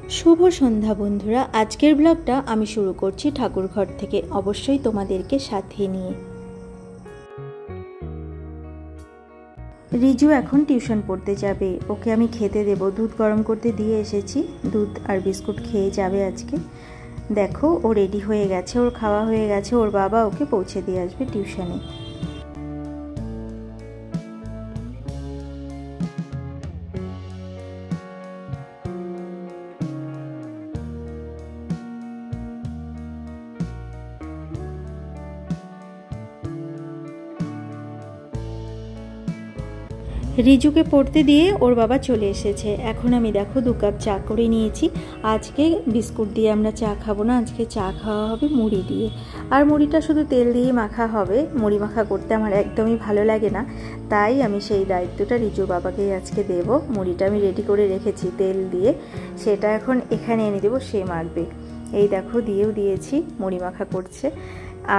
শুভ সন্ধ্যা বন্ধুরা, আজকের ব্লগটা আমি শুরু করছি ঠাকুরঘর থেকে, অবশ্যই তোমাদেরকে সাথে নিয়ে। রিজু এখন টিউশন পড়তে যাবে, ওকে আমি খেতে দেব। দুধ গরম করতে দিয়ে এসেছি, দুধ আর বিস্কুট খেয়ে যাবে আজকে। দেখো ও রেডি হয়ে গেছে, ওর খাওয়া হয়ে গেছে, ওর বাবা ওকে পৌঁছে দিয়ে আসবে টিউশনে। রিজুকে পড়তে দিয়ে ওর বাবা চলে এসেছে। এখন আমি দেখো 2 কাপ চা করে নিয়েছি। আজকে বিস্কুট দিয়ে আমরা চা খাবো না, আজকে চা খাওয়া হবে মুড়ি দিয়ে। আর মুড়িটা শুধু তেল দিয়ে মাখা হবে, মুড়ি মাখা করতে আমার একদমই ভালো লাগে না, তাই আমি সেই দায়িত্বটা রিজুর বাবাকেই আজকে দেব। মুড়িটা আমি রেডি করে রেখেছি তেল দিয়ে, সেটা এখন এখানে এনে দেবো, সে মাখবে। এই দেখো দিয়েও দিয়েছি, মুড়ি মাখা করছে।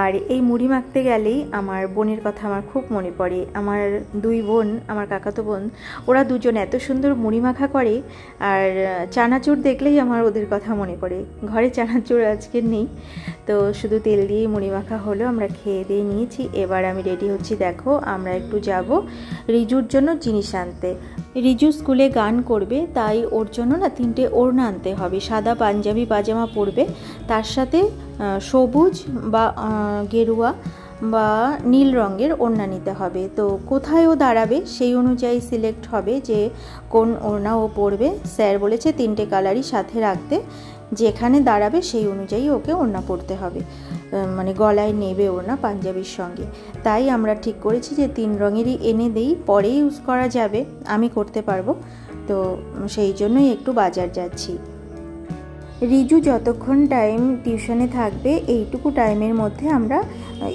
আর এই মুড়ি মাখতে গেলেই আমার বোনের কথা আমার খুব মনে পড়ে। আমার 2 বোন, আমার কাকাতো বোন, ওরা দুজন এত সুন্দর মুড়ি মাখা করে। আর চানাচুর দেখলেই আমার ওদের কথা মনে পড়ে। ঘরে চানাচুর আজকে নেই, তো শুধু তেল দিয়েই মুড়ি মাখা হলো। আমরা খেয়ে দিয়ে নিয়েছি, এবার আমি রেডি হচ্ছি। দেখো আমরা একটু যাব রিজুর জন্য জিনিস আনতে। রিজু স্কুলে গান করবে, তাই ওর জন্য না 3টে ওড়না আনতে হবে। সাদা পাঞ্জাবি পাজামা পরবে, তার সাথে সবুজ বা গেরুয়া বা নীল রঙের ওড়না নিতে হবে। তো কোথায় ও দাঁড়াবে সেই অনুযায়ী সিলেক্ট হবে যে কোন ওড়না ও পরবে। স্যার বলেছে 3টে কালারই সাথে রাখতে, যেখানে দাঁড়াবে সেই অনুযায়ী ওকে ওড়না পরতে হবে, মানে গলায় নেবে ওড়না পাঞ্জাবির সঙ্গে। তাই আমরা ঠিক করেছি যে 3 রঙেরই এনে দেই, পরে ইউজ করা যাবে, আমি করতে পারবো। তো সেই জন্যই একটু বাজার যাচ্ছি। রিজু যতক্ষণ টাইম টিউশনে থাকবে, এইটুকু টাইমের মধ্যে আমরা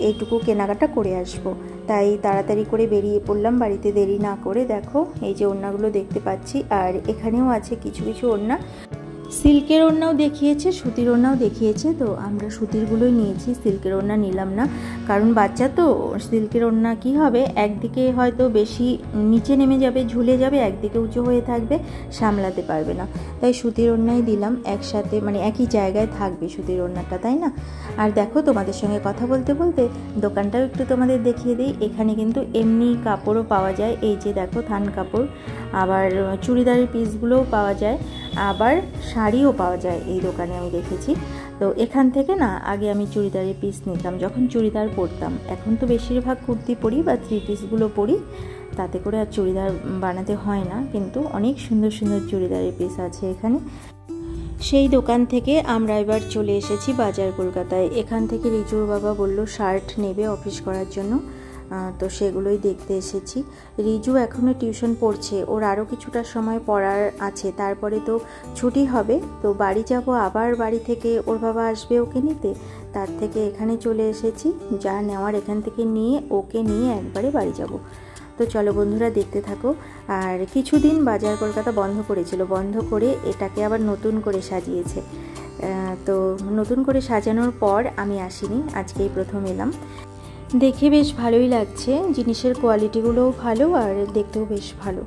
এইটুকু কেনাকাটা করে আসব। তাই তাড়াতাড়ি করে বেরিয়ে পড়লাম, বাড়িতে দেরি না করে। দেখো এই যে ওড়নাগুলো দেখতে পাচ্ছি, আর এখানেও আছে কিছু কিছু ওড়না। সিল্কের ওড়নাও দেখিয়েছে, সুতির ওড়নাও দেখিয়েছে, তো আমরা সুতিরগুলোই নিয়েছি, সিল্কের ওড়না নিলাম না। কারণ বাচ্চা তো, সিল্কের ওড়না কী হবে, একদিকে হয়তো বেশি নিচে নেমে যাবে, ঝুলে যাবে, একদিকে উঁচু হয়ে থাকবে, সামলাতে পারবে না। তাই সুতির ওড়নাই দিলাম, একসাথে মানে একই জায়গায় থাকবে সুতির ওড়নাটা, তাই না? আর দেখো তোমাদের সঙ্গে কথা বলতে বলতে দোকানটাও একটু তোমাদের দেখিয়ে দিই। এখানে কিন্তু এমনি কাপড়ও পাওয়া যায়, এই যে দেখো থান কাপড়, আবার চুড়িদারের পিসগুলোও পাওয়া যায়, আবার শাড়িও পাওয়া যায় এই দোকানে, আমি দেখেছি। তো এখান থেকে না আগে আমি চুড়িদারের পিস নিতাম যখন চুড়িদার পরতাম। এখন তো বেশিরভাগ কুর্তি পরি বা 3 পিসগুলো পরি, তাতে করে আর চুড়িদার বানাতে হয় না। কিন্তু অনেক সুন্দর সুন্দর চুড়িদারের পিস আছে এখানে। সেই দোকান থেকে আমরা এবার চলে এসেছি বাজার কলকাতায়। এখান থেকে রিজুর বাবা বলল শার্ট নেবে অফিস করার জন্য, তো সেগুলোই দেখতে এসেছি। রিজু এখনও টিউশন পড়ছে, ওর আরও কিছুটা সময় পড়ার আছে, তারপরে তো ছুটি হবে। তো বাড়ি যাব, আবার বাড়ি থেকে ওর বাবা আসবে ওকে নিতে, তার থেকে এখানে চলে এসেছি। যা নেওয়ার এখান থেকে নিয়ে ওকে নিয়ে একবারে বাড়ি যাব। তো চলো বন্ধুরা দেখতে থাকো। আর কিছুদিন বাজার কলকাতা বন্ধ করেছিল, বন্ধ করে এটাকে আবার নতুন করে সাজিয়েছে। তো নতুন করে সাজানোর পর আমি আসিনি, আজকেই প্রথম এলাম। দেখে বেশ ভালোই লাগছে, জিনিসের কোয়ালিটিগুলোও ভালো আর দেখতেও বেশ ভালো।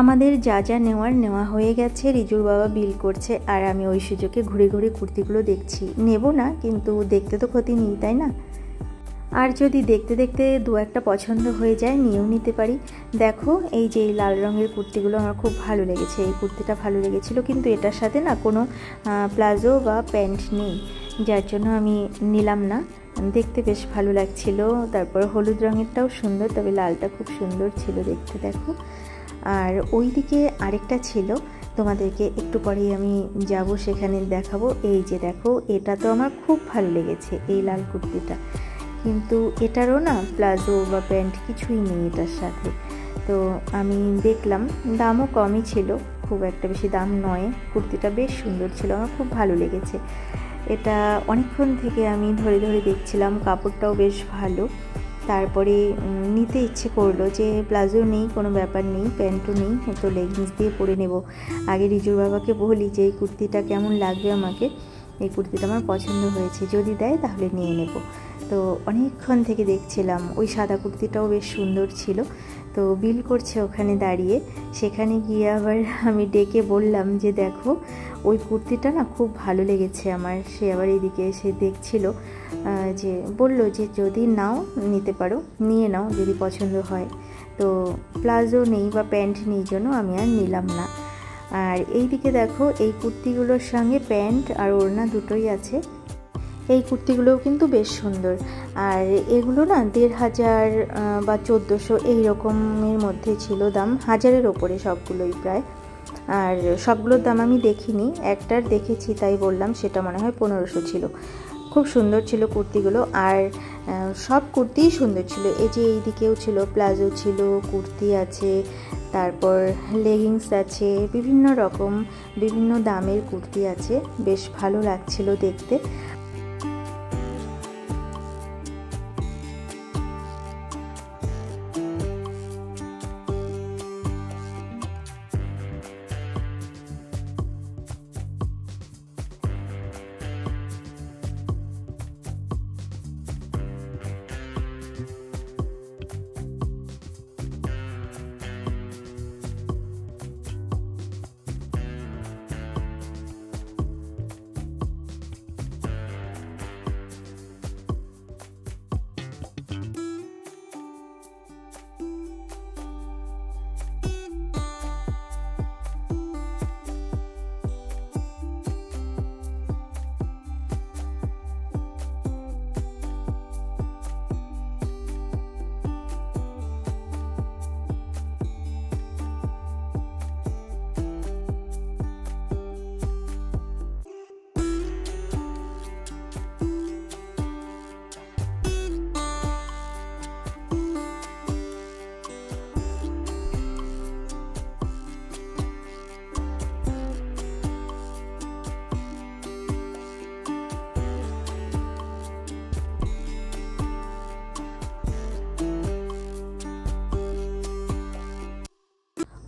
আমাদের যা যা নেওয়া হয়ে গেছে। রিজুর বাবা বিল করছে, আর আমি ওই সুযোগে ঘুরে ঘুরে কুর্তিগুলো দেখছি। নেব না, কিন্তু দেখতে তো ক্ষতি নেই, তাই না? আর যদি দেখতে দেখতে দু একটা পছন্দ হয়ে যায় নিয়েও নিতে পারি। দেখো এই যে এই লাল রঙের কুর্তিগুলো আমার খুব ভালো লেগেছে, এই কুর্তিটা ভালো লেগেছিলো, কিন্তু এটার সাথে না কোনো প্লাজো বা প্যান্ট নেই, যার জন্য আমি নিলাম না। দেখতে বেশ ভালো লাগছিল। তারপর হলুদ রঙেরটাও সুন্দর, তবে লালটা খুব সুন্দর ছিল দেখতে। দেখো, আর ওই দিকে আরেকটা ছিল, তোমাদেরকে একটু পরেই আমি যাব, সেখানে দেখাবো। এই যে দেখো, এটা তো আমার খুব ভালো লেগেছে এই লাল কুর্তিটা, কিন্তু এটারও না প্লাজো বা প্যান্ট কিছুই নেই এটার সাথে। তো আমি দেখলাম, দামও কমই ছিল, খুব একটা বেশি দাম নয়। কুর্তিটা বেশ সুন্দর ছিল, আমার খুব ভালো লেগেছে। এটা অনেকক্ষণ থেকে আমি ধরে ধরে দেখছিলাম, কাপড়টাও বেশ ভালো। তারপরে নিতে ইচ্ছে করলো যে প্লাজো নেই, কোনো ব্যাপার নেই, প্যান্টও নেই, তো লেগিংস দিয়ে পরে নেব। আগে রিজুর বাবাকে বলি যে এই কুর্তিটা কেমন লাগবে আমাকে, এই কুর্তিটা আমার পছন্দ হয়েছে, যদি দেয় তাহলে নিয়ে নেব। তো অনেকক্ষণ থেকে দেখছিলাম। ওই সাদা কুর্তিটাও বেশ সুন্দর ছিল। তো বিল করছে ওখানে দাঁড়িয়ে, সেখানে গিয়ে আবার আমি ডেকে বললাম যে দেখো ওই কুর্তিটা না খুব ভালো লেগেছে আমার। সে আবার এইদিকে এসে দেখছিল, যে বলল যে যদি নাও নিতে পারো, নিয়ে নাও যদি পছন্দ হয়। তো প্লাজো নেই বা প্যান্ট নেই জন্য আমি আর নিলাম না। আর এই দিকে দেখো, এই কুর্তিগুলোর সঙ্গে প্যান্ট আর ওড়না দুটোই আছে। এই কুর্তিগুলোও কিন্তু বেশ সুন্দর। আর এগুলো না 1500 বা 1400 এই রকমের মধ্যে ছিল দাম, 1000-এর ওপরে সবগুলোই প্রায়। আর সবগুলোর দাম আমি দেখিনি, একটার দেখেছি তাই বললাম, সেটা মনে হয় 1500 ছিল। খুব সুন্দর ছিল কুর্তিগুলো, আর সব কুর্তিই সুন্দর ছিল। এই যে এই দিকেও ছিল, প্লাজো ছিল, কুর্তি আছে, তারপর লেগিংস আছে, বিভিন্ন রকম বিভিন্ন দামের কুর্তি আছে, বেশ ভালো লাগছিল দেখতে।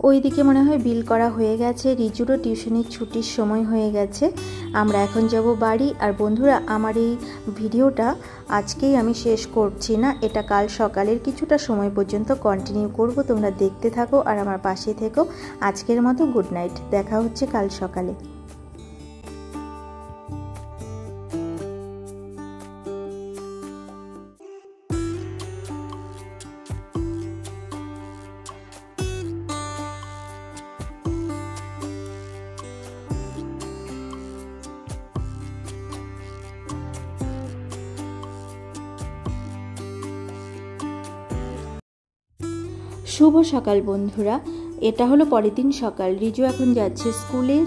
ওইদিকে মনে হয় বিল করা হয়ে গেছে, রিজুরও টিউশনের ছুটির সময় হয়ে গেছে। আমরা এখন যাব বাড়ি। আর বন্ধুরা, আমার এই ভিডিওটা আজকেই আমি শেষ করছি না, এটা কাল সকালের কিছুটা সময় পর্যন্ত কন্টিনিউ করব। তোমরা দেখতে থাকো আর আমার পাশে থেকো। আজকের মতো গুড নাইট, দেখা হচ্ছে কাল সকালে। শুভ সকাল বন্ধুরা, এটা হলো পরের দিন সকাল। রিজু এখন যাচ্ছে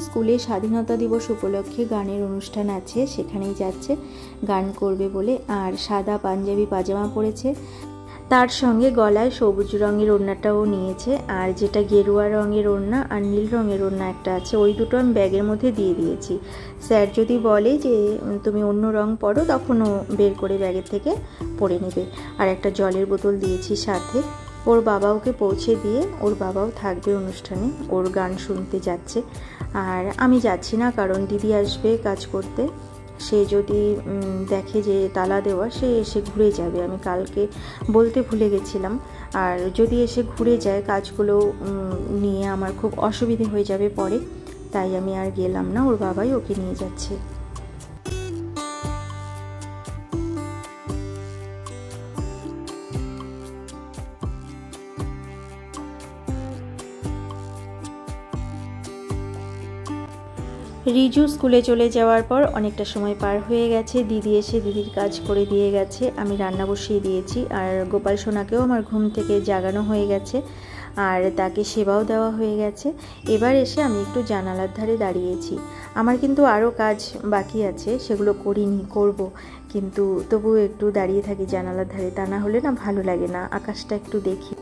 স্কুলে স্বাধীনতা দিবস উপলক্ষে গানের অনুষ্ঠান আছে, সেখানেই যাচ্ছে গান করবে বলে। আর সাদা পাঞ্জাবি পাজামা পরেছে, তার সঙ্গে গলায় সবুজ রঙের ওড়নাটাও নিয়েছে। আর যেটা গেরুয়া রঙের ওড়না আর নীল রঙের ওড়না একটা আছে, ওই দুটো আমি ব্যাগের মধ্যে দিয়ে দিয়েছি। স্যার যদি বলে যে তুমি অন্য রং পরো, তখনও বের করে ব্যাগের থেকে পরে নেবে। আর একটা জলের বোতল দিয়েছি সাথে। ওর বাবা ওকে পৌঁছে দিয়ে ওর বাবাও থাকবে অনুষ্ঠানে, ওর গান শুনতে যাচ্ছে। আর আমি যাচ্ছি না, কারণ দিদি আসবে কাজ করতে। সে যদি দেখে যে তালা দেওয়া, সে এসে ঘুরে যাবে। আমি কালকে বলতে ভুলে গেছিলাম। আর যদি এসে ঘুরে যায়, কাজগুলো নিয়ে আমার খুব অসুবিধে হয়ে যাবে পরে, তাই আমি আর গেলাম না। ওর বাবাই ওকে নিয়ে যাচ্ছে। রিজু স্কুলে চলে যাওয়ার পর অনেকটা সময় পার হয়ে গেছে। দিদি এসে দিদির কাজ করে দিয়ে গেছে, আমি রান্না বসিয়ে দিয়েছি। আর গোপাল সোনাকেও আমার ঘুম থেকে জাগানো হয়ে গেছে, আর তাকে সেবাও দেওয়া হয়ে গেছে। এবার এসে আমি একটু জানালার ধারে দাঁড়িয়েছি। আমার কিন্তু আরও কাজ বাকি আছে, সেগুলো করিনি, করব, কিন্তু তবুও একটু দাঁড়িয়ে থাকি জানালার ধারে, তা না হলে না ভালো লাগে না, আকাশটা একটু দেখি।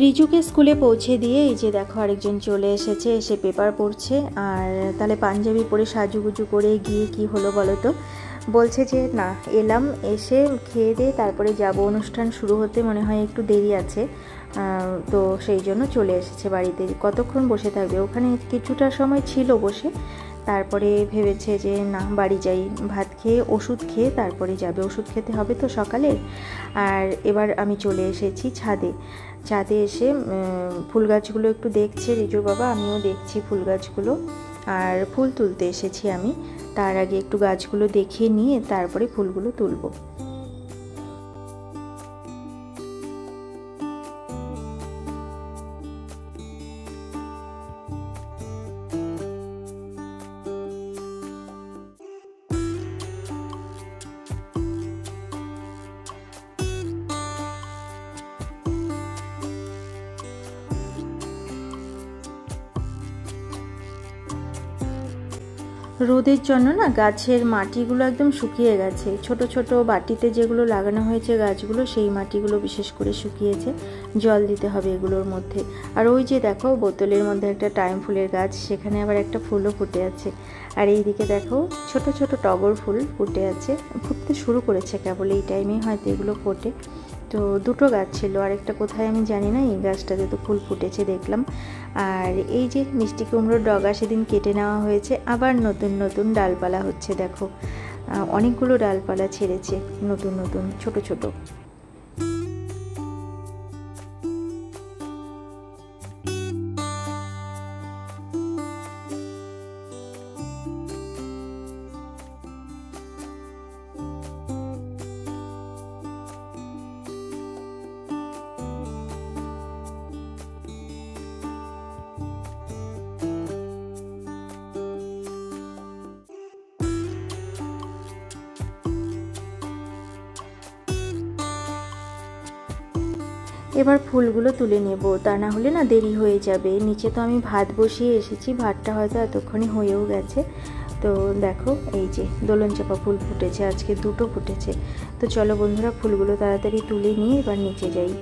রিজুকে স্কুলে পৌঁছে দিয়ে এই যে দেখো আরেকজন চলে এসেছে, এসে পেপার পড়ছে। আর তাহলে পাঞ্জাবি পরে সাজুগুজু করে গিয়ে কি হলো বলো তো? বলছে যে না, এলাম, এসে খেয়ে দিয়ে তারপরে যাব, অনুষ্ঠান শুরু হতে মনে হয় একটু দেরি আছে, তো সেই জন্য চলে এসেছে বাড়িতে। কতক্ষণ বসে থাকবে? ওখানে কিছুটা সময় ছিল বসে, তারপরে ভেবেছে যে না বাড়ি যাই, ভাত খেয়ে ওষুধ খেয়ে তারপরে যাবে, ওষুধ খেতে হবে তো সকালে। আর এবার আমি চলে এসেছি ছাদে। ছাদে এসে ফুল গাছগুলো একটু দেখছে রিজুর বাবা, আমিও দেখছি ফুল গাছগুলো, আর ফুল তুলতে এসেছি আমি। তার আগে একটু গাছগুলো দেখে নিয়ে তারপরে ফুলগুলো তুলবো। রোদের জন্য না গাছের মাটিগুলো একদম শুকিয়ে গেছে, ছোট ছোট বাটিতে যেগুলো লাগানো হয়েছে গাছগুলো, সেই মাটিগুলো বিশেষ করে শুকিয়েছে। জল দিতে হবে এগুলোর মধ্যে। আর ওই যে দেখো বোতলের মধ্যে একটা টাইম ফুলের গাছ, সেখানে আবার একটা ফুলও ফুটে আছে। আর এইদিকে দেখো ছোট ছোট টগর ফুল ফুটে আছে, ফুটতে শুরু করেছে কেবল, এই টাইমেই হয়তো এগুলো ফোটে। তো দুটো গাছ ছিল, আরেকটা কোথায় আমি জানি না, এই গাছটাতে তো ফুল ফুটেছে দেখলাম। আর এই যে মিষ্টি কুমড়োর ডগা সেদিন কেটে নেওয়া হয়েছে, আবার নতুন নতুন ডালপালা হচ্ছে, দেখো অনেকগুলো ডালপালা ছেড়েছে নতুন নতুন ছোট ছোট। এবার ফুলগুলো তুলে নেব, তা না হলে না দেরি হয়ে যাবে। নিচে তো আমি ভাত বসিয়ে এসেছি, ভাতটা হয়তো এতক্ষণে হয়েও গেছে। তো দেখো এই যে দোলন চাপা ফুল ফুটেছে, আজকে দুটো ফুটেছে। তো চলো বন্ধুরা, ফুলগুলো তাড়াতাড়ি তুলে নিয়ে এবার নিচে যাই।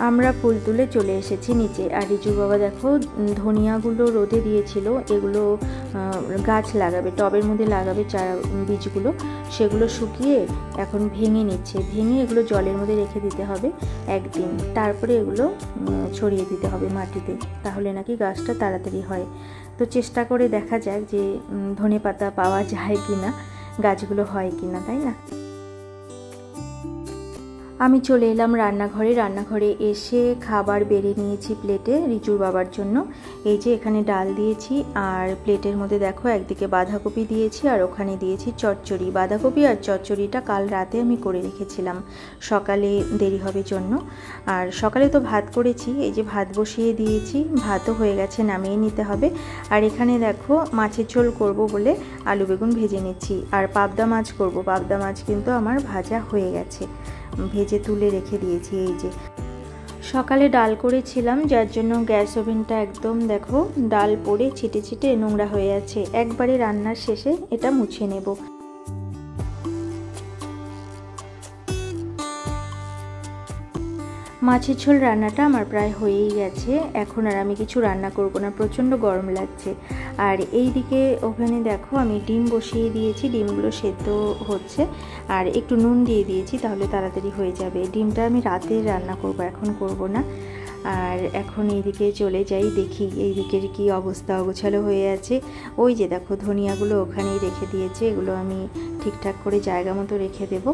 আমরা ফুল তুলে চলে এসেছি নিচে। আর রিজুর বাবা দেখো ধনিয়াগুলো রোদে দিয়েছিল, এগুলো গাছ লাগাবে, টবের মধ্যে লাগাবে চারা বীজগুলো, সেগুলো শুকিয়ে এখন ভেঙে নিচ্ছে। ভেঙে এগুলো জলের মধ্যে রেখে দিতে হবে একদিন, তারপরে এগুলো ছড়িয়ে দিতে হবে মাটিতে, তাহলে নাকি গাছটা তাড়াতাড়ি হয়। তো চেষ্টা করে দেখা যাক যে ধনেপাতা পাওয়া যায় কিনা, গাছগুলো হয় কিনা, তাই না? আমি চলে এলাম রান্নাঘরে। রান্নাঘরে এসে খাবার বেড়ে নিয়েছি প্লেটে রিজুর বাবার জন্য। এই যে এখানে ডাল দিয়েছি, আর প্লেটের মধ্যে দেখো একদিকে বাঁধাকপি দিয়েছি, আর ওখানে দিয়েছি চচ্চড়ি। বাঁধাকপি আর চচ্চড়িটা কাল রাতে আমি করে রেখেছিলাম, সকালে দেরি হবে জন্য। আর সকালে তো ভাত করেছি, এই যে ভাত বসিয়ে দিয়েছি, ভাতও হয়ে গেছে, নামিয়ে নিতে হবে। আর এখানে দেখো মাছের ঝোল করব বলে আলু বেগুন ভেজে নিচ্ছি, আর পাবদা মাছ করব। পাবদা মাছ কিন্তু আমার ভাজা হয়ে গেছে, ভেজে তুলে রেখে দিয়েছি। এই যে সকালে ডাল করেছিলাম, যার জন্য গ্যাস ওভেনটা একদম দেখো ডাল পড়ে ছিটে ছিটে নোংরা হয়ে আছে, একবারে রান্নার শেষে এটা মুছে নেব। মাছের ঝোল রান্নাটা আমার প্রায় হয়েই গেছে। এখন আর আমি কিছু রান্না করব না, প্রচণ্ড গরম লাগছে। আর এই দিকে ওভেনে দেখো আমি ডিম বসিয়ে দিয়েছি, ডিমগুলো সেদ্ধ হচ্ছে। আর একটু নুন দিয়ে দিয়েছি, তাহলে তাড়াতাড়ি হয়ে যাবে। ডিমটা আমি রাতে রান্না করব, এখন করব না। আর এখন এইদিকে চলে যাই, দেখি এই দিকের কি অবস্থা, অগোছালো হয়ে আছে। ওই যে দেখো ধনিয়াগুলো ওখানেই রেখে দিয়েছে, এগুলো আমি ঠিকঠাক করে জায়গা মতো রেখে দেব।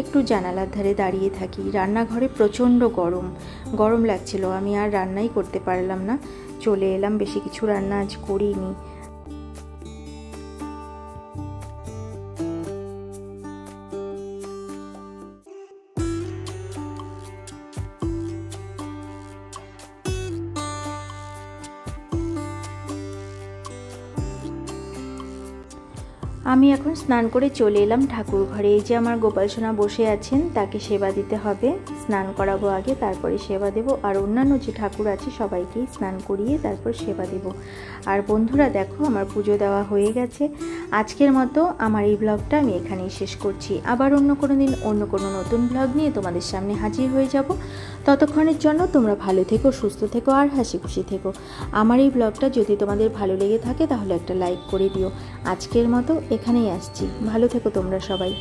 একটু জানালার ধারে দাঁড়িয়ে থাকি, রান্নাঘরে প্রচণ্ড গরম লাগছিল, আমি আর রান্নাই করতে পারলাম না, চলে এলাম। বেশি কিছু রান্না আজ করিনি। আমি এখন স্নান করে চলে এলাম ঠাকুর ঘরে। এই যে আমার গোপাল সোনা বসে আছেন, তাকে সেবা দিতে হবে। স্নান করাবো আগে, তারপরে সেবা দেব। আর অন্যান্য যে ঠাকুর আছে সবাইকেই স্নান করিয়ে তারপর সেবা দেব। আর বন্ধুরা দেখো আমার পুজো দেওয়া হয়ে গেছে। আজকের মতো আমার এই ব্লগটা আমি এখানেই শেষ করছি। আবার অন্য কোনো দিন অন্য কোনো নতুন ব্লগ নিয়ে তোমাদের সামনে হাজির হয়ে যাব। ততক্ষণের জন্য তোমরা ভালো থেকো, সুস্থ থেকো আর হাসি খুশি থেকো। আমার এই ব্লগটা যদি তোমাদের ভালো লেগে থাকে তাহলে একটা লাইক করে দিও। আজকের মতো এখানেই আসছি, ভালো থেকো তোমরা সবাই।